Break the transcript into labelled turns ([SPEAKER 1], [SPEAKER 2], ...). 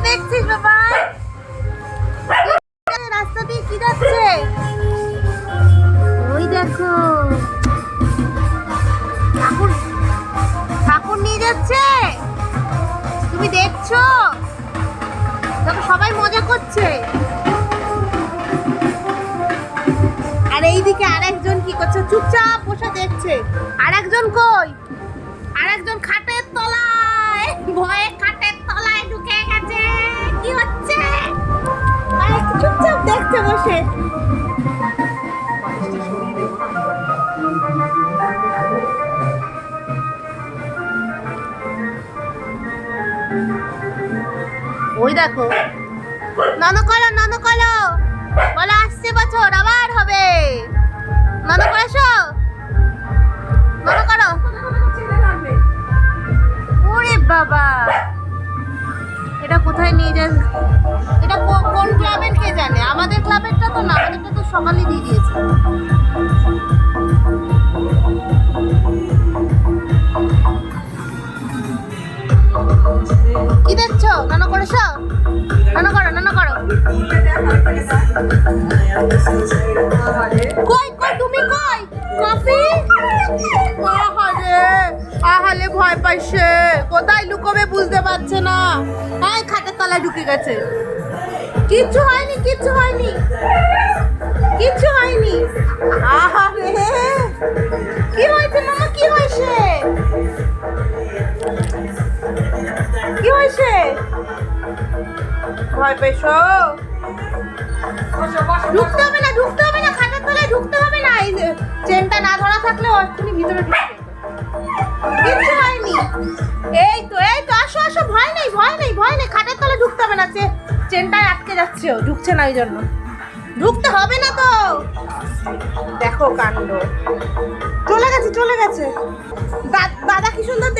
[SPEAKER 1] দেখছিস বাবা? রাস্তা দিয়ে কি যাচ্ছে? ওই দেখো ঠাকুর, ঠাকুর নিয়ে যাচ্ছে। তুমি দেখছো? দেখো সবাই মজা করছে। আর এইদিকে আরেকজন কি করছে? চুপচাপ বসে দেখছে। আরেকজন কই? আরেকজন খাটের তলায়, ভয়ে খাটের তলায় ঢুকে গেছে। কি হচ্ছে? আরে চুপচাপ দেখছে বসে। ওই দেখো নন করো, নন করো, বলো আসছে বছর আবার হবে। নন করে আসো, নন করো। ওরে বাবা, এটা কোথায় নিয়ে যান? এটা কোন ক্লাবের কে জানে? আমাদের ক্লাবেরটা তো না, আমাদেরটা তো সকালে দিয়ে দিয়েছে। কি দেখছো? নানা করেছো? নানা করো, নানা করো। কই কই তুমি কই? কফি? আহারে, আহালে ভয় পাইছে। কোথায় লুকোবে বুঝতে পারছে না। এই খাটের তলায় ঢুকে গেছে। কিচ্ছু হয়নি, কিচ্ছু হয়নি, কিচ্ছু হয়নি। আহারে, কি হয়েছে মামা? কি হয়েছে? কি হয়েছে? ভয় পেয়েছো? ঢুকতে হবে না, ঢুকতে হবে না, খাটের তলায় ঢুকতে হবে না। এই চেনটা না ধরা থাকলে এক্ষুনি ভিতরে ঢুকে যেত। কিচ্ছু হয়নি। এই তো, এই তো, আসো আসো, ভয় নেই, ভয় নেই, ভয় নেই। খাটের তলায় ঢুকতে হবে না, চেনটায় আটকে যাচ্ছে, ও ঢুকছে না, ওই জন্য ঢুকতে হবে না তো। দেখো কাণ্ড, চলে গেছে, চলে গেছে। দাদা কি সুন্দর